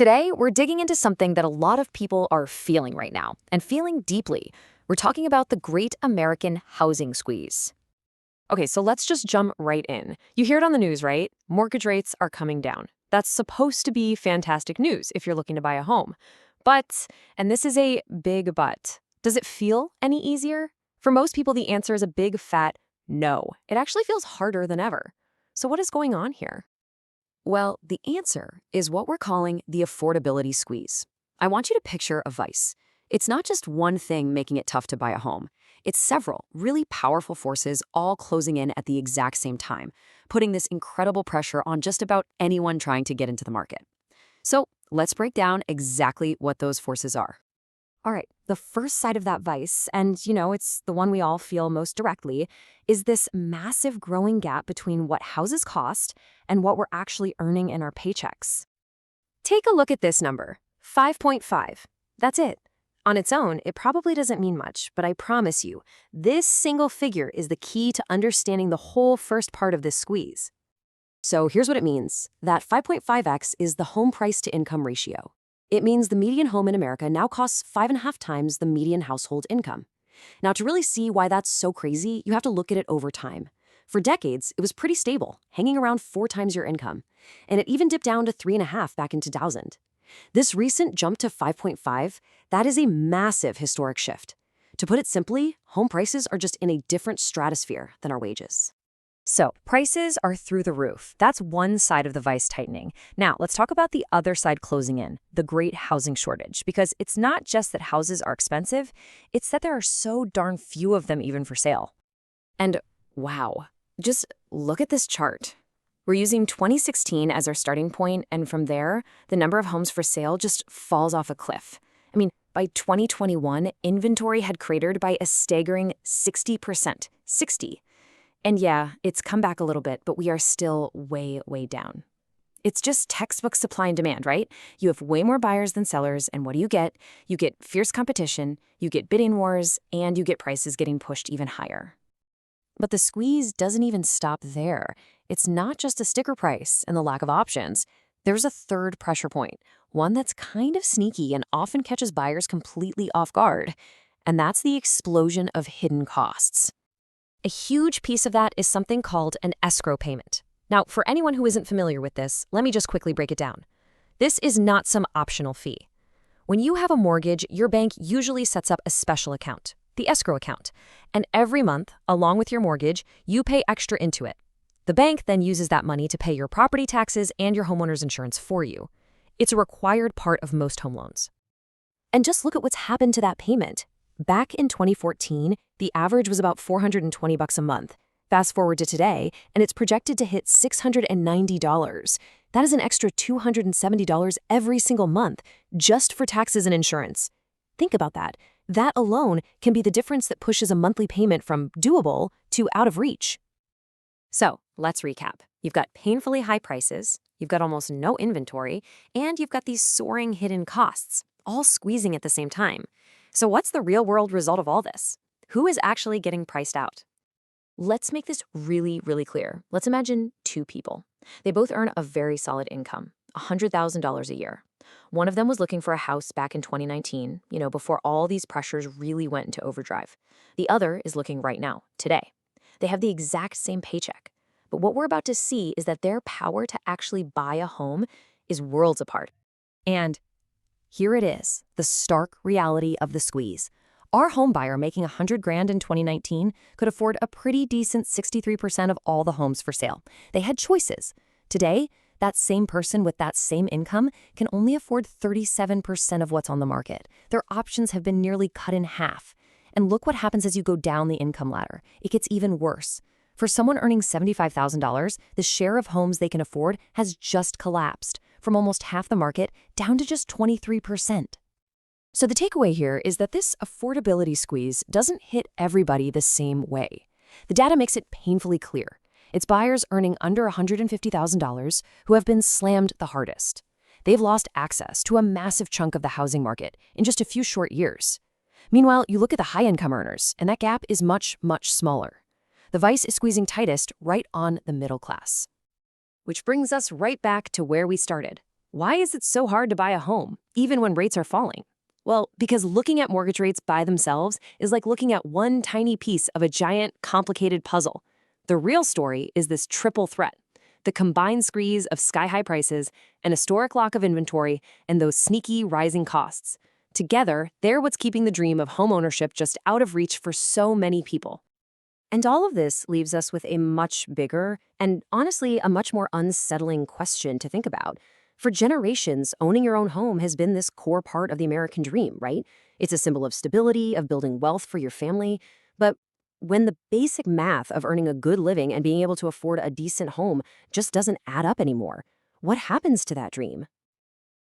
Today, we're digging into something that a lot of people are feeling right now, and feeling deeply. We're talking about the Great American Housing Squeeze. Okay, so let's just jump right in. You hear it on the news, right? Mortgage rates are coming down. That's supposed to be fantastic news if you're looking to buy a home. But, and this is a big but, does it feel any easier? For most people, the answer is a big fat no. It actually feels harder than ever. So what is going on here? Well, the answer is what we're calling the affordability squeeze. I want you to picture a vice. It's not just one thing making it tough to buy a home. It's several really powerful forces all closing in at the exact same time, putting this incredible pressure on just about anyone trying to get into the market. So let's break down exactly what those forces are. All right, the first side of that vice, and it's the one we all feel most directly, is this massive growing gap between what houses cost and what we're actually earning in our paychecks. Take a look at this number, 5.5. That's it. On its own, it probably doesn't mean much, but I promise you, this single figure is the key to understanding the whole first part of this squeeze. So here's what it means. That 5.5x is the home price to income ratio. It means the median home in America now costs 5.5 times the median household income. Now, to really see why that's so crazy, you have to look at it over time. For decades, it was pretty stable, hanging around 4 times your income. And it even dipped down to 3.5 back in 2000. This recent jump to 5.5, that is a massive historic shift. To put it simply, home prices are just in a different stratosphere than our wages. So, prices are through the roof. That's one side of the vice tightening. Now, let's talk about the other side closing in, the great housing shortage, because it's not just that houses are expensive, it's that there are so darn few of them even for sale. And wow, just look at this chart. We're using 2016 as our starting point, and from there, the number of homes for sale just falls off a cliff. I mean, by 2021, inventory had cratered by a staggering 60%. 60. And yeah, it's come back a little bit, but we are still way, way down. It's just textbook supply and demand, right? You have way more buyers than sellers, and what do you get? You get fierce competition, you get bidding wars, and you get prices getting pushed even higher. But the squeeze doesn't even stop there. It's not just a sticker price and the lack of options. There's a third pressure point, one that's kind of sneaky and often catches buyers completely off guard, and that's the explosion of hidden costs. A huge piece of that is something called an escrow payment. Now, for anyone who isn't familiar with this, let me just quickly break it down. This is not some optional fee. When you have a mortgage, your bank usually sets up a special account, the escrow account, and every month, along with your mortgage, you pay extra into it. The bank then uses that money to pay your property taxes and your homeowner's insurance for you. It's a required part of most home loans. And just look at what's happened to that payment. Back in 2014, the average was about $420 a month. Fast forward to today, and it's projected to hit $690. That is an extra $270 every single month, just for taxes and insurance. Think about that. That alone can be the difference that pushes a monthly payment from doable to out of reach. So, let's recap. You've got painfully high prices, you've got almost no inventory, and you've got these soaring hidden costs, all squeezing at the same time. So what's the real-world result of all this? Who is actually getting priced out? Let's make this really, really clear. Let's imagine 2 people. They both earn a very solid income, $100,000 a year. One of them was looking for a house back in 2019, before all these pressures really went into overdrive. The other is looking right now, today. They have the exact same paycheck. But what we're about to see is that their power to actually buy a home is worlds apart. And here it is, the stark reality of the squeeze. Our home buyer making $100,000 in 2019 could afford a pretty decent 63% of all the homes for sale. They had choices. Today, that same person with that same income can only afford 37% of what's on the market. Their options have been nearly cut in half. And look what happens as you go down the income ladder. It gets even worse. For someone earning $75,000, the share of homes they can afford has just collapsed, from almost half the market down to just 23%. So the takeaway here is that this affordability squeeze doesn't hit everybody the same way. The data makes it painfully clear. It's buyers earning under $150,000 who have been slammed the hardest. They've lost access to a massive chunk of the housing market in just a few short years. Meanwhile, you look at the high-income earners, and that gap is much, much smaller. The vice is squeezing tightest right on the middle class. Which brings us right back to where we started. Why is it so hard to buy a home, even when rates are falling? Well, because looking at mortgage rates by themselves is like looking at one tiny piece of a giant, complicated puzzle. The real story is this triple threat: the combined squeeze of sky-high prices, an historic lock of inventory, and those sneaky rising costs. Together, they're what's keeping the dream of homeownership just out of reach for so many people. And all of this leaves us with a much bigger and honestly a much more unsettling question to think about. For generations, owning your own home has been this core part of the American dream, right? It's a symbol of stability, of building wealth for your family. But when the basic math of earning a good living and being able to afford a decent home just doesn't add up anymore, what happens to that dream?